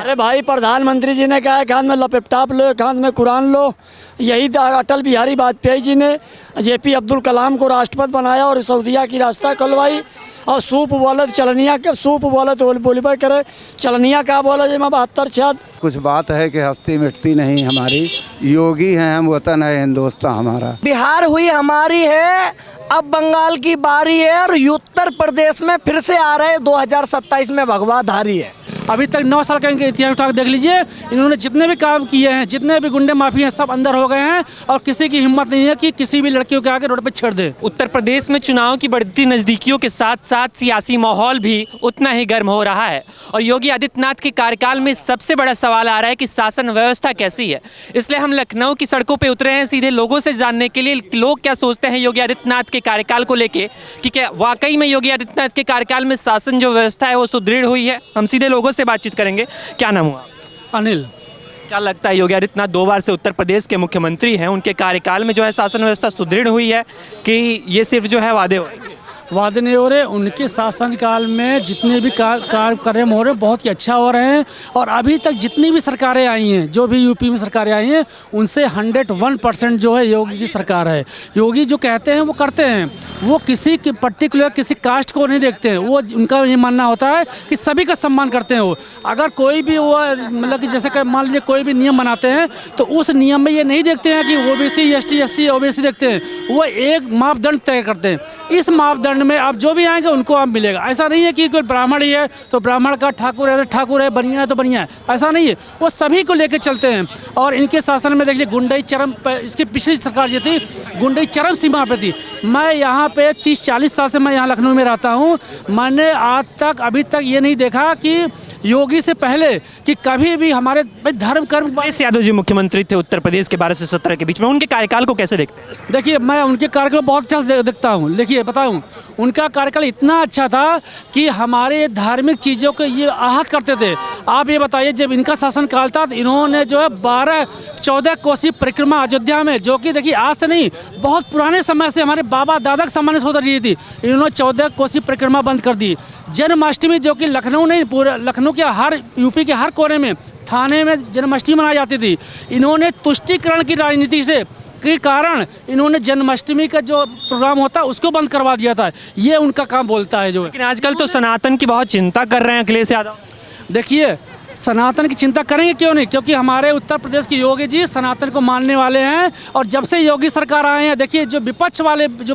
अरे भाई, प्रधानमंत्री जी ने कहा है कान में लैपटॉप लो, कान में कुरान लो। यही अटल बिहारी वाजपेयी जी ने जेपी अब्दुल कलाम को राष्ट्रपति बनाया और सऊदीया की रास्ता खुलवाई। और सूप बोलत चलनिया के सूप बोलत बोली करे चलनिया का बोला जी मैं 72 छद। कुछ बात है कि हस्ती मिटती नहीं हमारी, योगी हैं हम, वतन है हिंदुस्तान हमारा। बिहार हुई हमारी है, अब बंगाल की बारी है और उत्तर प्रदेश में फिर से आ रहे 2027 में भगवा धारी है। अभी तक 9 साल का इनका इतिहास उठा देख लीजिए। इन्होंने जितने भी काम किए हैं, जितने भी गुंडे माफी हैं, सब अंदर हो गए हैं और किसी की हिम्मत नहीं है कि किसी भी लड़कियों के आगे रोड पे छेड़ दे। उत्तर प्रदेश में चुनाव की बढ़ती नज़दीकियों के साथ साथ सियासी माहौल भी उतना ही गर्म हो रहा है और योगी आदित्यनाथ के कार्यकाल में सबसे बड़ा सवाल आ रहा है कि शासन व्यवस्था कैसी है। इसलिए हम लखनऊ की सड़कों पर उतरे हैं सीधे लोगों से जानने के लिए लोग क्या सोचते हैं योगी आदित्यनाथ के कार्यकाल को लेके, कि क्या वाकई में योगी आदित्यनाथ के कार्यकाल में शासन जो व्यवस्था है वो सुदृढ़ हुई है। हम सीधे लोगों से बातचीत करेंगे। क्या नाम हुआ? अनिल। क्या लगता है योगी आदित्यनाथ 2 बार से उत्तर प्रदेश के मुख्यमंत्री हैं, उनके कार्यकाल में जो है शासन व्यवस्था सुदृढ़ हुई है कि ये सिर्फ जो है वादे हो रहे हैं? वादे नहीं हो रहे। उनके शासनकाल में जितने भी कार्यक्रम हो रहे हैं बहुत ही अच्छा हो रहे हैं और अभी तक जितनी भी सरकारें आई हैं, जो भी यूपी में सरकारें आई हैं, उनसे 101% जो है योगी की सरकार है। योगी जो कहते हैं वो करते हैं। वो किसी के पर्टिकुलर किसी कास्ट को नहीं देखते हैं। वो उनका ये मानना होता है कि सभी का सम्मान करते हैं। वो अगर कोई भी वो मतलब कि जैसे कि मान लीजिए कोई भी नियम बनाते हैं तो उस नियम में ये नहीं देखते हैं कि ओबीसी एसटी एससी ओबीसी देखते हैं। वो एक मापदंड तय करते हैं। इस मापदंड में आप जो भी आएंगे उनको आप मिलेगा। ऐसा नहीं है कि कोई ब्राह्मण ही है तो ब्राह्मण का ठाकुर है तो ठाकुर है, बढ़िया है तो बढ़िया है, ऐसा नहीं है। वो सभी को लेकर चलते हैं और इनके शासन में देखिए गुंडाई चरम पर, इसकी पिछली सरकार जो थी गुंडाई चरम सीमा पे थी। मैं यहाँ पे 30-40 साल से मैं यहाँ लखनऊ में रहता हूँ। मैंने आज तक अभी तक ये नहीं देखा कि योगी से पहले कि कभी भी हमारे धर्म कर्म। अखिलेश यादव जी मुख्यमंत्री थे उत्तर प्रदेश के 12 से 17 के बीच में, उनके कार्यकाल को कैसे देखते हैं? देखिए मैं उनके कार्यकाल बहुत अच्छा देखता हूँ। देखिए बताऊँ, उनका कार्यकाल इतना अच्छा था कि हमारे धार्मिक चीज़ों को ये आहत करते थे। आप ये बताइए जब इनका शासनकाल था तो इन्होंने जो है 12-14 कोसी परिक्रमा अयोध्या में, जो कि देखिए आज से नहीं बहुत पुराने समय से हमारे बाबा दादा के समय से होती रही थी, इन्होंने 14 कोसी परिक्रमा बंद कर दी। जन्माष्टमी जो कि लखनऊ नहीं पूरे लखनऊ के हर यूपी के हर कोने में थाने में जन्माष्टमी मनाई जाती थी। इन्होंने तुष्टीकरण की राजनीति से के कारण इन्होंने जन्माष्टमी का जो प्रोग्राम होता है उसको बंद करवा दिया था। ये उनका काम बोलता है जो। लेकिन आजकल तो सनातन की बहुत चिंता कर रहे हैं अखिलेश यादव। देखिए सनातन की चिंता करेंगे क्यों नहीं, क्योंकि हमारे उत्तर प्रदेश के योगी जी सनातन को मानने वाले हैं। और जब से योगी सरकार आए हैं देखिए जो विपक्ष वाले जो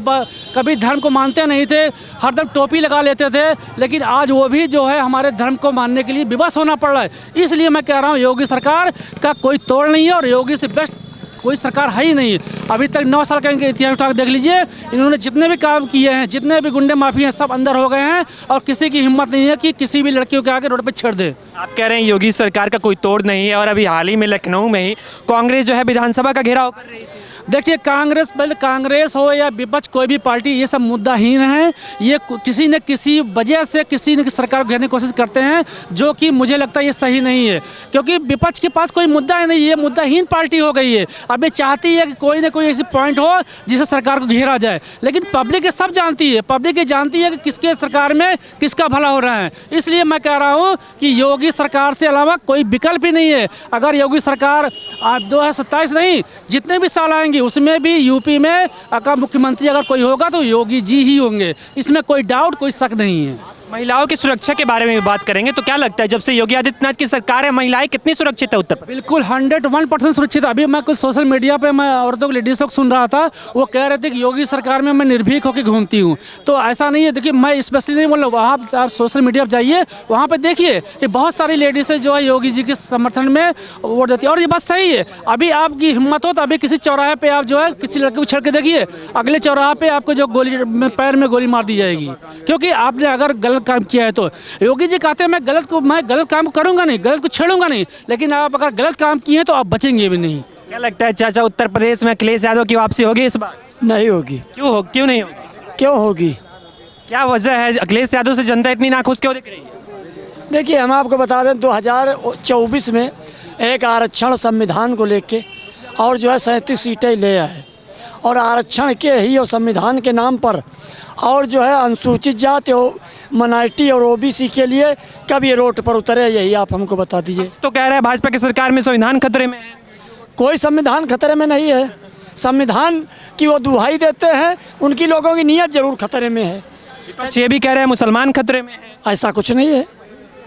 कभी धर्म को मानते नहीं थे, हरदम टोपी लगा लेते थे, लेकिन आज वो भी जो है हमारे धर्म को मानने के लिए विवश होना पड़ रहा है। इसलिए मैं कह रहा हूँ योगी सरकार का कोई तोड़ नहीं है और योगी से बेस्ट कोई सरकार है ही नहीं। अभी तक 9 साल का इनका इतिहास उठा देख लीजिए। इन्होंने जितने भी काम किए हैं, जितने भी गुंडे माफी हैं, सब अंदर हो गए हैं और किसी की हिम्मत नहीं है कि किसी भी लड़कियों के आगे रोड पे छेड़ दे। आप कह रहे हैं योगी सरकार का कोई तोड़ नहीं है और अभी हाल ही में लखनऊ में ही कांग्रेस जो है विधानसभा का घेराव कर रही थी। देखिए कांग्रेस पहले कांग्रेस हो या विपक्ष कोई भी पार्टी, ये सब मुद्दाहीन है। ये किसी न किसी वजह से किसी न सरकार को घेरने की कोशिश करते हैं, जो कि मुझे लगता है ये सही नहीं है, क्योंकि विपक्ष के पास कोई मुद्दा ही नहीं। ये मुद्दाहीन पार्टी हो गई है। अब ये चाहती है कि कोई ना कोई ऐसी पॉइंट हो जिससे सरकार को घेरा जाए, लेकिन पब्लिक ये सब जानती है। पब्लिक ये जानती है कि किसके सरकार में किसका भला हो रहा है। इसलिए मैं कह रहा हूँ कि योगी सरकार से अलावा कोई विकल्प ही नहीं है। अगर योगी सरकार 2027 नहीं जितने भी साल आएंगे उसमें भी यूपी में अगर मुख्यमंत्री अगर कोई होगा तो योगी जी ही होंगे, इसमें कोई डाउट कोई शक नहीं है। महिलाओं की सुरक्षा के बारे में भी बात करेंगे तो क्या लगता है जब से योगी आदित्यनाथ की सरकार है महिलाएं कितनी सुरक्षित है उत्तर प्रदेश? बिल्कुल 101% सुरक्षित। अभी मैं कुछ सोशल मीडिया पे मैं औरतों को लेडीज़ों को सुन रहा था, वो कह रहे थे कि योगी सरकार में मैं निर्भीक होकर घूमती हूँ। तो ऐसा नहीं है। देखिए मैं स्पेशली नहीं बोल रहा, वहाँ आप सोशल मीडिया पर जाइए, वहाँ पर देखिए कि बहुत सारी लेडीज़ें जो है योगी जी के समर्थन में वोट देती है और ये बात सही है। अभी आपकी हिम्मत हो तो अभी किसी चौराहे पर आप जो है किसी लड़के को छेड़ के देखिए, अगले चौराहे पर आपको जो गोली पैर में गोली मार दी जाएगी, क्योंकि आपने अगर गलत काम किया है तो। योगी जी कहते हैं मैं गलत काम करूंगा नहीं, गलत को छेड़ूंगा नहीं, लेकिन आप अगर गलत काम किए हैं तो आप बचेंगे भी नहीं। क्या लगता है चाचा उत्तर प्रदेश में अखिलेश यादव की वापसी होगी इस बार? नहीं होगी। क्यों नहीं होगी? क्यों होगी? क्या वजह है? अखिलेश यादव से जनता इतनी नाखुश क्यों दिख रही है? देखिए हम आपको बता दें 2024 में एक आरक्षण संविधान को लेके और जो है 37 सीटें ले आए और आरक्षण के ही और संविधान के नाम पर और जो है अनुसूचित जाति माइनॉरिटी और ओबीसी के लिए कब ये रोड पर उतरे, यही आप हमको बता दीजिए। तो कह रहे हैं भाजपा की सरकार में संविधान खतरे में है। कोई संविधान खतरे में नहीं है। संविधान की वो दुहाई देते हैं, उनकी लोगों की नीयत जरूर खतरे में है। विपक्ष ये भी कह रहे हैं मुसलमान खतरे में है। ऐसा कुछ नहीं है।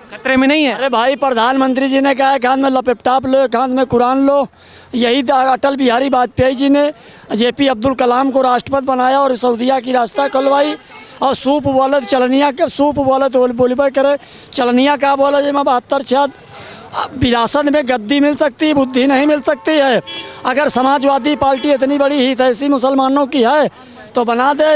खतरे में नहीं है। अरे भाई, प्रधानमंत्री जी ने कहा एक हाथ में लैपटॉप लो, एक हाथ में कुरान लो। यही अटल बिहारी वाजपेयी जी ने जेपी अब्दुल कलाम को राष्ट्रपति बनाया और सऊदीया की रास्ता खुलवाई। और सूप बोलत चलनिया के सूप बोलत बोलबे करे चलनिया का बोला जी मैं 72 छाद विरासत में गद्दी मिल सकती है, बुद्धि नहीं मिल सकती है। अगर समाजवादी पार्टी इतनी बड़ी हितैषी मुसलमानों की है तो बना दे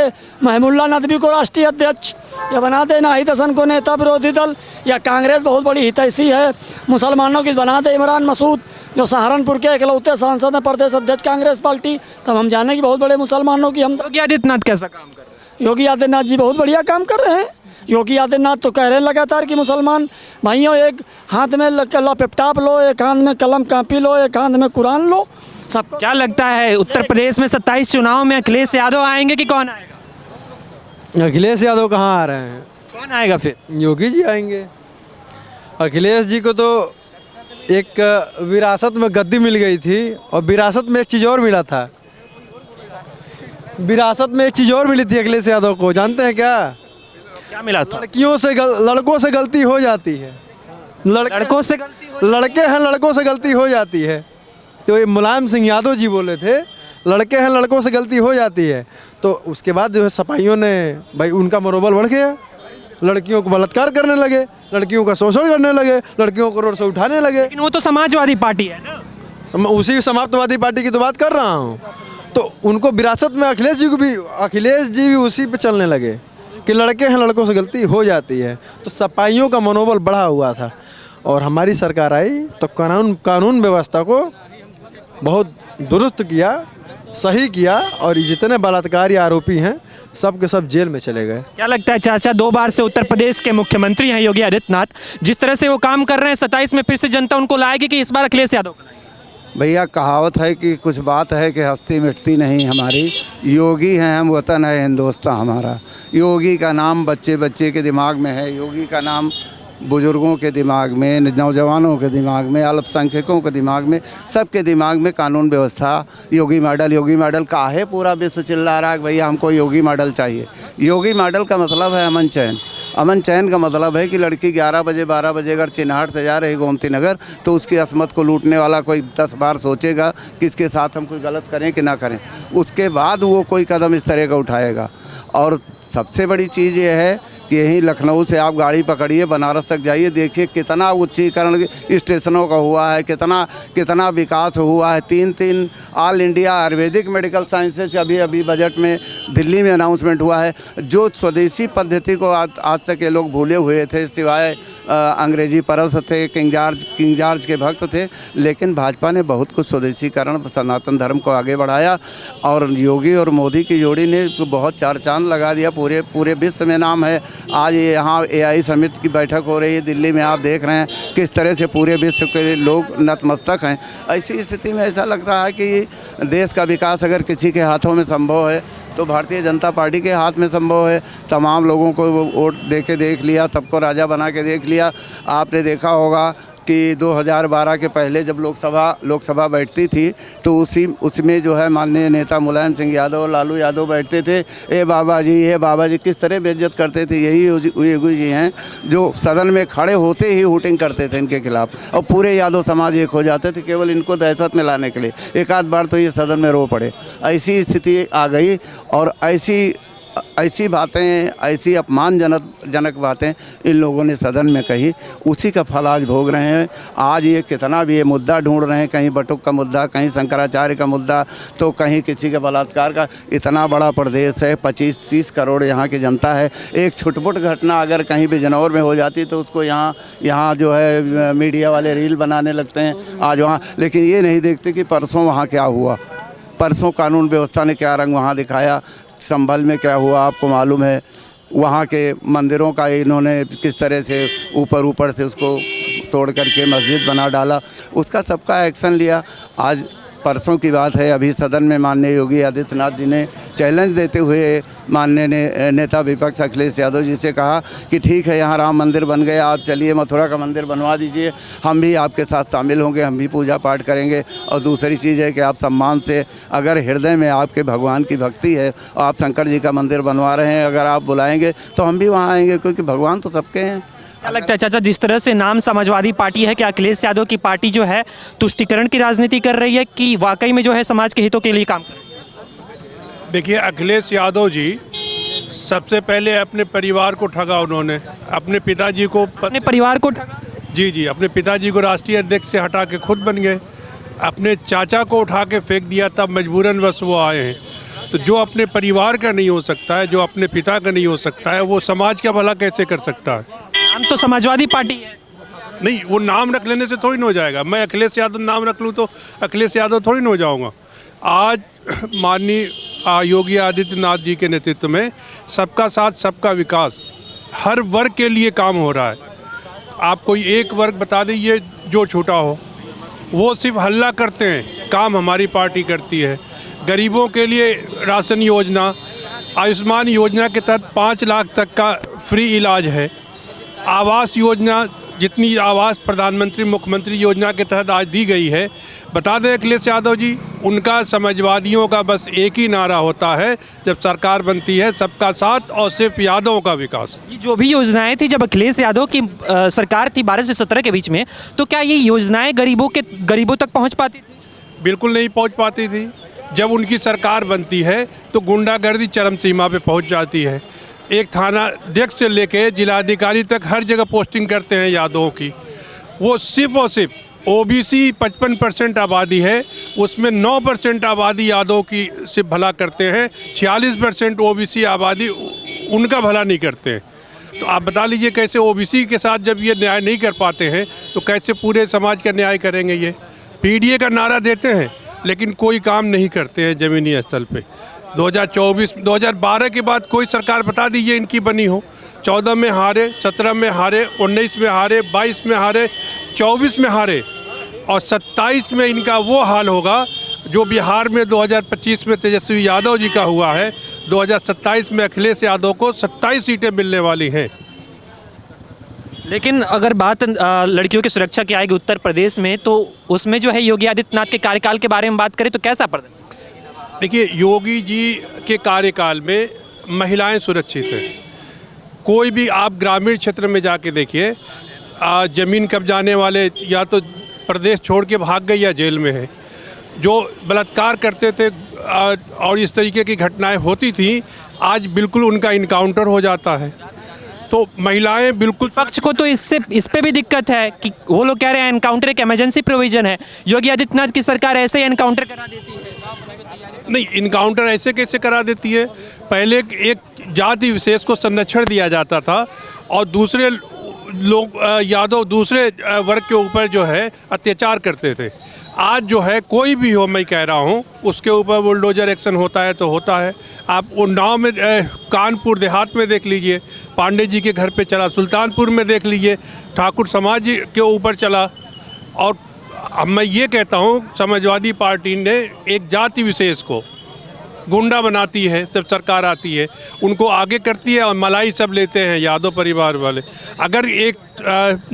महमुल्ला नदवी को राष्ट्रीय अध्यक्ष, या बना दे नाहिद हसन को नेता विरोधी दल, या कांग्रेस बहुत बड़ी हितैषी है मुसलमानों की, बना दे इमरान मसूद जो सहारनपुर के इकलौते सांसद हैं, प्रदेश अध्यक्ष कांग्रेस पार्टी। तब हम जाने की बहुत बड़े मुसलमानों की हम। योगी आदित्यनाथ कैसा काम कर रहे हैं? योगी आदित्यनाथ जी बहुत बढ़िया काम कर रहे हैं। योगी आदित्यनाथ तो कह रहे हैं लगातार कि मुसलमान भाइयों एक हाथ में लैपटॉप लो, एक हाथ में कलम कापी लो, एक हाथ में कुरान लो। सबको क्या लगता है उत्तर प्रदेश में 27 चुनाव में अखिलेश यादव आएंगे कि कौन आएगा? अखिलेश यादव कहाँ आ रहे हैं? कौन आएगा फिर? योगी जी आएंगे। अखिलेश जी को तो एक विरासत में गद्दी मिल गई थी, और विरासत में एक चीज़ और मिला था। विरासत में एक चीज़ और मिली थी अखिलेश यादव को, जानते हैं क्या? क्या मिला था? लड़कों से गलती हो जाती है। लड़कों से गलती लड़के हैं, लड़कों से गलती हो जाती है। तो ये मुलायम सिंह यादव जी बोले थे, लड़के हैं, लड़कों से गलती हो जाती है। तो उसके बाद जो है सपाइयों ने भाई उनका मनोबल बढ़ गया, लड़कियों को बलात्कार करने लगे, लड़कियों का शोषण करने लगे, लड़कियों को रोड से उठाने लगे। लेकिन वो तो समाजवादी पार्टी है ना। मैं उसी समाजवादी पार्टी की तो बात कर रहा हूँ। तो उनको विरासत में अखिलेश जी भी उसी पे चलने लगे कि लड़के हैं, लड़कों से गलती हो जाती है। तो सपाइयों का मनोबल बढ़ा हुआ था, और हमारी सरकार आई तो कानून व्यवस्था को बहुत दुरुस्त किया, सही किया, और जितने बलात्कारी आरोपी हैं सब के सब जेल में चले गए। क्या लगता है चाचा, 2 बार से उत्तर प्रदेश के मुख्यमंत्री हैं योगी आदित्यनाथ, जिस तरह से वो काम कर रहे हैं 27 में फिर से जनता उनको लाएगी कि इस बार अखिलेश यादव को लाएगी? भैया कहावत है कि कुछ बात है कि हस्ती मिटती नहीं हमारी। योगी हैं हम, वतन है हिंदुस्तान हमारा। योगी का नाम बच्चे बच्चे के दिमाग में है, योगी का नाम बुजुर्गों के दिमाग में, नौजवानों के दिमाग में, अल्पसंख्यकों के दिमाग में, सबके दिमाग में कानून व्यवस्था। योगी मॉडल काहे पूरा विश्व चिल्ला रहा है कि भैया हमको योगी मॉडल चाहिए। योगी मॉडल का मतलब है अमन चैन। अमन चैन का मतलब है कि लड़की 11 बजे 12 बजे अगर चिन्हाट से जा रही गोमती नगर तो उसकी असमत को लूटने वाला कोई 10 बार सोचेगा कि इसके साथ हम कोई गलत करें कि ना करें, उसके बाद वो कोई कदम इस तरह का उठाएगा। और सबसे बड़ी चीज़ ये है कि यहीं लखनऊ से आप गाड़ी पकड़िए, बनारस तक जाइए, देखिए कितना उच्चीकरण स्टेशनों का हुआ है, कितना विकास हुआ है। 3 all India Ayurvedic medical sciences अभी बजट में दिल्ली में अनाउंसमेंट हुआ है। जो स्वदेशी पद्धति को आज तक ये लोग भूले हुए थे, सिवाय अंग्रेजी परस्त थे, किंग जॉर्ज के भक्त थे, लेकिन भाजपा ने बहुत कुछ स्वदेशीकरण सनातन धर्म को आगे बढ़ाया। और योगी और मोदी की जोड़ी ने बहुत चार चांद लगा दिया, पूरे विश्व में नाम है। आज यहाँ AI समिट की बैठक हो रही है दिल्ली में, आप देख रहे हैं किस तरह से पूरे विश्व के लोग नतमस्तक हैं। ऐसी स्थिति में ऐसा लग रहा है कि देश का विकास अगर किसी के हाथों में संभव है तो भारतीय जनता पार्टी के हाथ में संभव है। तमाम लोगों को वोट देख लिया, सबको राजा बना के देख लिया। आपने देखा होगा कि 2012 के पहले जब लोकसभा बैठती थी तो उसमें जो है माननीय नेता मुलायम सिंह यादव और लालू यादव बैठते थे। ए बाबा जी किस तरह बेइज्जत करते थे। यही योगी जी हैं जो सदन में खड़े होते ही हूटिंग करते थे इनके खिलाफ, और पूरे यादव समाज एक हो जाते थे केवल इनको दहशत में लाने के लिए। एक आध बार तो ये सदन में रो पड़े। ऐसी स्थिति आ गई, और ऐसी बातें, ऐसी अपमानजनक बातें इन लोगों ने सदन में कही, उसी का फल आज भोग रहे हैं। आज ये कितना भी ये मुद्दा ढूंढ रहे हैं, कहीं बटुक का मुद्दा, कहीं शंकराचार्य का मुद्दा, तो कहीं किसी के बलात्कार का। इतना बड़ा प्रदेश है, 25-30 करोड़ यहाँ की जनता है। एक छुटपुट घटना अगर कहीं बिजनौर में हो जाती तो उसको यहाँ जो है मीडिया वाले रील बनाने लगते हैं आज वहाँ, लेकिन ये नहीं देखते कि परसों वहाँ क्या हुआ, परसों कानून व्यवस्था ने क्या रंग वहाँ दिखाया, संभल में क्या हुआ आपको मालूम है। वहाँ के मंदिरों का इन्होंने किस तरह से ऊपर से उसको तोड़ करके मस्जिद बना डाला, उसका सबका एक्शन लिया। आज परसों की बात है, अभी सदन में माननीय योगी आदित्यनाथ जी ने चैलेंज देते हुए माननीय नेता विपक्ष अखिलेश यादव जी से कहा कि ठीक है, यहाँ राम मंदिर बन गया, आप चलिए मथुरा का मंदिर बनवा दीजिए, हम भी आपके साथ शामिल होंगे, हम भी पूजा पाठ करेंगे। और दूसरी चीज़ है कि आप सम्मान से, अगर हृदय में आपके भगवान की भक्ति है और आप शंकर जी का मंदिर बनवा रहे हैं, अगर आप बुलाएंगे तो हम भी वहाँ आएंगे, क्योंकि भगवान तो सबके हैं। क्या लगता है चाचा, जिस तरह से नाम समाजवादी पार्टी है, क्या अखिलेश यादव की पार्टी जो है तुष्टिकरण की राजनीति कर रही है कि वाकई में जो है समाज के हितों के लिए काम कर रही है? देखिए, अखिलेश यादव जी सबसे पहले अपने परिवार को ठगा उन्होंने, अपने पिताजी को अपने परिवार को ठगा? जी, अपने पिताजी को राष्ट्रीय अध्यक्ष से हटा के खुद बन गए, अपने चाचा को उठा के फेंक दिया, तब मजबूरन बस वो आए हैं। तो जो अपने परिवार का नहीं हो सकता है, जो अपने पिता का नहीं हो सकता है, वो समाज का भला कैसे कर सकता है? हम तो समाजवादी पार्टी है। नहीं, वो नाम रख लेने से थोड़ी ना हो जाएगा। मैं अखिलेश यादव नाम रख लूँ तो अखिलेश यादव थोड़ी ना हो जाऊँगा। आज माननीय योगी आदित्यनाथ जी के नेतृत्व में सबका साथ सबका विकास, हर वर्ग के लिए काम हो रहा है। आप कोई एक वर्ग बता दीजिए जो छोटा हो, वो सिर्फ हल्ला करते हैं, काम हमारी पार्टी करती है। गरीबों के लिए राशन योजना, आयुष्मान योजना के तहत 5 लाख तक का फ्री इलाज है। आवास योजना, जितनी आवास प्रधानमंत्री मुख्यमंत्री योजना के तहत आज दी गई है, बता दें अखिलेश यादव जी, उनका समाजवादियों का बस एक ही नारा होता है जब सरकार बनती है, सबका साथ और सिर्फ यादवों का विकास। ये जो भी योजनाएं थी जब अखिलेश यादव की सरकार थी 12 से 17 के बीच में, तो क्या ये योजनाएं गरीबों तक पहुंच पाती थी? बिल्कुल नहीं पहुंच पाती थी। जब उनकी सरकार बनती है तो गुंडागर्दी चरम सीमा पे पहुंच जाती है। एक थाना अध्यक्ष से लेके जिलाधिकारी तक हर जगह पोस्टिंग करते हैं यादवों की। वो सिर्फ और सिर्फ ओबीसी 55% आबादी है, उसमें 9% आबादी यादव की सिर्फ भला करते हैं, 46% ओबीसी आबादी उनका भला नहीं करते हैं। तो आप बता लीजिए कैसे ओबीसी के साथ जब ये न्याय नहीं कर पाते हैं तो कैसे पूरे समाज का न्याय करेंगे? ये पीडीए का नारा देते हैं लेकिन कोई काम नहीं करते हैं ज़मीनी स्तर पे। 2012 के बाद कोई सरकार बता दीजिए इनकी बनी हो। 14 में हारे, 17 में हारे, 19 में हारे, 22 में हारे, 24 में हारे, और 27 में इनका वो हाल होगा जो बिहार में 2025 में तेजस्वी यादव जी का हुआ है। 2027 में अखिलेश यादव को 27 सीटें मिलने वाली हैं। लेकिन अगर बात लड़कियों की सुरक्षा की आएगी उत्तर प्रदेश में, तो उसमें जो है योगी आदित्यनाथ के कार्यकाल के बारे में बात करें तो कैसा प्रदर्शन? देखिए, योगी जी के कार्यकाल में महिलाएं सुरक्षित हैं। कोई भी आप ग्रामीण क्षेत्र में जाके देखिए, ज़मीन कब्जाने वाले या तो प्रदेश छोड़ के भाग गए या जेल में है। जो बलात्कार करते थे और इस तरीके की घटनाएं होती थी, आज बिल्कुल उनका इनकाउंटर हो जाता है। तो महिलाएं बिल्कुल, पक्ष को तो इस पे भी दिक्कत है कि वो लोग कह रहे हैं एनकाउंटर एक इमरजेंसी प्रोविजन है। योगी आदित्यनाथ की सरकार ऐसे ही एनकाउंटर करा देती है। नहीं, इनकाउंटर ऐसे कैसे करा देती है? पहले एक जाति विशेष को संरक्षण दिया जाता था और दूसरे लोग यादव दूसरे वर्ग के ऊपर जो है अत्याचार करते थे। आज जो है कोई भी हो, मैं कह रहा हूँ, उसके ऊपर बुलडोजर एक्शन होता है तो होता है। आप उन्नाव में, कानपुर देहात में देख लीजिए, पांडे जी के घर पे चला, सुल्तानपुर में देख लीजिए ठाकुर समाज के ऊपर चला। और अब मैं ये कहता हूँ, समाजवादी पार्टी ने एक जाति विशेष को गुंडा बनाती है, जब सरकार आती है उनको आगे करती है और मलाई सब लेते हैं यादव परिवार वाले। अगर एक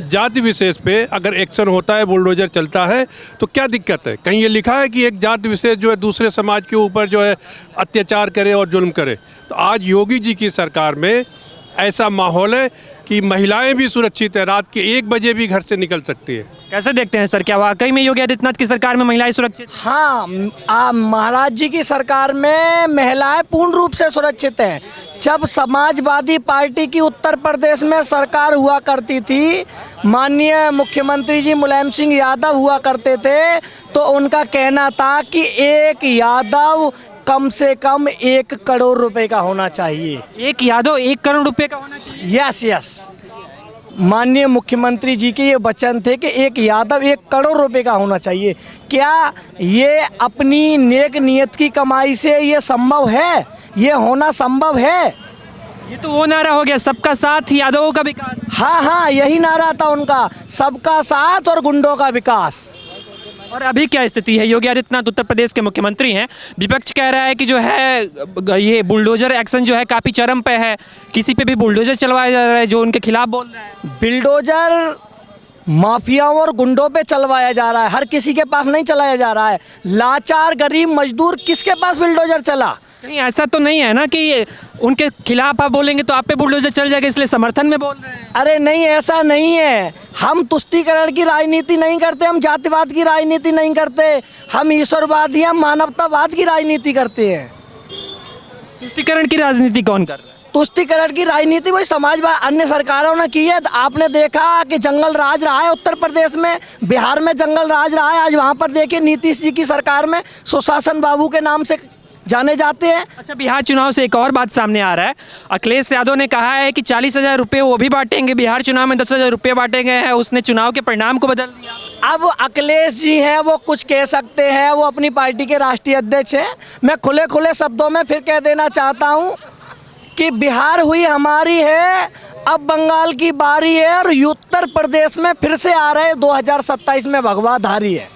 जाति विशेष पे अगर एक्शन होता है, बुलडोजर चलता है, तो क्या दिक्कत है? कहीं ये लिखा है कि एक जाति विशेष जो है दूसरे समाज के ऊपर जो है अत्याचार करे और जुल्म करे? तो आज योगी जी की सरकार में ऐसा माहौल है कि महिलाएं भी सुरक्षित है, रात के 1 बजे भी घर से निकल सकती है। कैसे देखते हैं सर, क्या वाकई में योगी आदित्यनाथ की सरकार में महिलाएं सुरक्षित? हाँ, महाराज जी की सरकार में महिलाएं पूर्ण रूप से सुरक्षित हैं। जब समाजवादी पार्टी की उत्तर प्रदेश में सरकार हुआ करती थी, माननीय मुख्यमंत्री जी मुलायम सिंह यादव हुआ करते थे, तो उनका कहना था कि एक यादव कम से कम 1 करोड़ रुपए का होना चाहिए। एक यादव 1 करोड़ रुपए का होना चाहिए? यस। माननीय मुख्यमंत्री जी के ये वचन थे कि एक यादव 1 करोड़ रुपए का होना चाहिए। क्या ये अपनी नेक नियत की कमाई से ये संभव है? ये होना संभव है? ये तो वो नारा हो गया, सबका साथ यादवों का विकास। हाँ, यही नारा था उनका, सबका साथ और गुंडों का विकास। और अभी क्या स्थिति है? योगी आदित्यनाथ उत्तर प्रदेश के मुख्यमंत्री हैं, विपक्ष कह रहा है कि जो है ये बुलडोजर एक्शन जो है काफ़ी चरम पे है, किसी पे भी बुलडोजर चलवाया जा रहा है जो उनके खिलाफ बोल रहे हैं। बिल्डोजर माफियाओं और गुंडों पे चलवाया जा रहा है, हर किसी के पास नहीं चलाया जा रहा है। लाचार गरीब मजदूर किसके पास बिल्डोजर चला? कहीं ऐसा तो नहीं है ना कि उनके खिलाफ आप बोलेंगे तो आप पे बुलडोजर चल जाएगा, इसलिए समर्थन में बोल रहे हैं? अरे नहीं, ऐसा नहीं है। हम तुष्टीकरण की राजनीति नहीं करते, हम जातिवाद की राजनीति नहीं करते, हम ईश्वरवाद या मानवतावाद की राजनीति करते हैं। तुष्टीकरण की राजनीति कौन कर रहा है? तुष्टीकरण की राजनीति वही समाजवाद अन्य सरकारों ने की है। आपने देखा कि जंगल राज रहा है उत्तर प्रदेश में, बिहार में जंगल राज रहा है। आज वहाँ पर देखिए नीतीश जी की सरकार में सुशासन बाबू के नाम से जाने जाते हैं। अच्छा, बिहार चुनाव से एक और बात सामने आ रहा है। अखिलेश यादव ने कहा है कि 40,000 रुपये वो भी बांटेंगे, बिहार चुनाव में 10,000 रुपये बांटे गए हैं, उसने चुनाव के परिणाम को बदल दिया। अब अखिलेश जी हैं, वो कुछ कह सकते हैं, वो अपनी पार्टी के राष्ट्रीय अध्यक्ष हैं। मैं खुले खुले शब्दों में फिर कह देना चाहता हूँ कि बिहार हुई हमारी है, अब बंगाल की बारी है, और उत्तर प्रदेश में फिर से आ रहे 2027 में भगवाधारी है।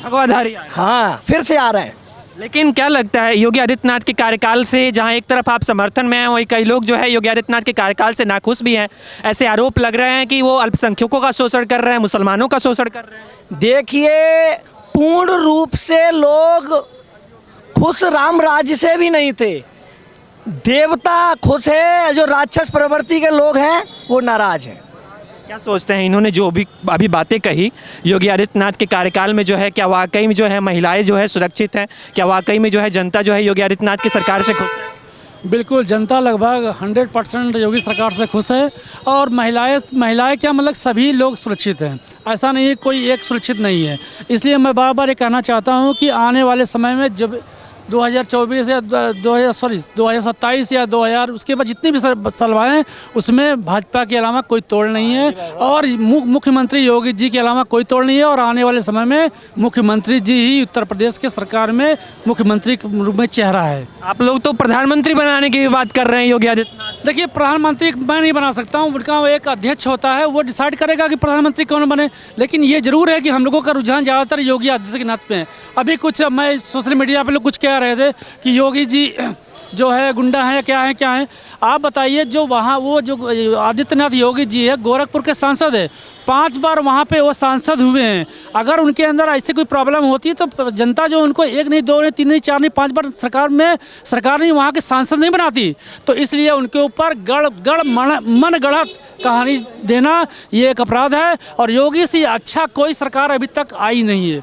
भगवाधारी आए। हाँ, फिर से आ रहे हैं। लेकिन क्या लगता है योगी आदित्यनाथ के कार्यकाल से, जहां एक तरफ आप समर्थन में हैं वहीं कई लोग जो है योगी आदित्यनाथ के कार्यकाल से नाखुश भी हैं, ऐसे आरोप लग रहे हैं कि वो अल्पसंख्यकों का शोषण कर रहे हैं, मुसलमानों का शोषण कर रहे हैं। देखिए, पूर्ण रूप से लोग खुश राम राज्य से भी नहीं थे। देवता खुश है, जो राक्षस प्रवृत्ति के लोग हैं वो नाराज हैं। क्या सोचते हैं इन्होंने जो भी अभी बातें कही योगी आदित्यनाथ के कार्यकाल में, जो है क्या वाकई में जो है महिलाएं जो है सुरक्षित हैं? क्या वाकई में जो है जनता जो है योगी आदित्यनाथ की सरकार से खुश है? बिल्कुल, जनता लगभग 100% योगी सरकार से खुश है। और महिलाएं क्या मतलब सभी लोग सुरक्षित हैं, ऐसा नहीं है कोई एक सुरक्षित नहीं है। इसलिए मैं बार बार ये कहना चाहता हूँ कि आने वाले समय में जब 2024 या 2027 या 2000 उसके बाद जितनी भी सलवाएँ, उसमें भाजपा के अलावा कोई तोड़ नहीं है, और मुख्यमंत्री योगी जी के अलावा कोई तोड़ नहीं है। और आने वाले समय में मुख्यमंत्री जी ही उत्तर प्रदेश के सरकार में मुख्यमंत्री के रूप में चेहरा है। आप लोग तो प्रधानमंत्री बनाने की भी बात कर रहे हैं योगी आदित्यनाथ। देखिए, प्रधानमंत्री मैं नहीं बना सकता हूँ, उनका एक अध्यक्ष होता है, वो डिसाइड करेगा कि प्रधानमंत्री कौन बने। लेकिन ये जरूर है कि हम लोगों का रुझान ज़्यादातर योगी आदित्यनाथ पे है। अभी कुछ मैं सोशल मीडिया पे लोग कुछ कह रहे थे कि योगी जी जो है गुंडा है, क्या है। आप बताइए, जो वहाँ वो जो आदित्यनाथ योगी जी है गोरखपुर के सांसद है, 5 बार वहाँ पे वो सांसद हुए हैं। अगर उनके अंदर ऐसी कोई प्रॉब्लम होती है तो जनता जो उनको 1 नहीं 2 नहीं 3 नहीं 4 नहीं 5 बार सरकार नहीं वहाँ के सांसद नहीं बनाती। तो इसलिए उनके ऊपर मन गढ़त कहानी देना ये एक अपराध है, और योगी से अच्छा कोई सरकार अभी तक आई नहीं है।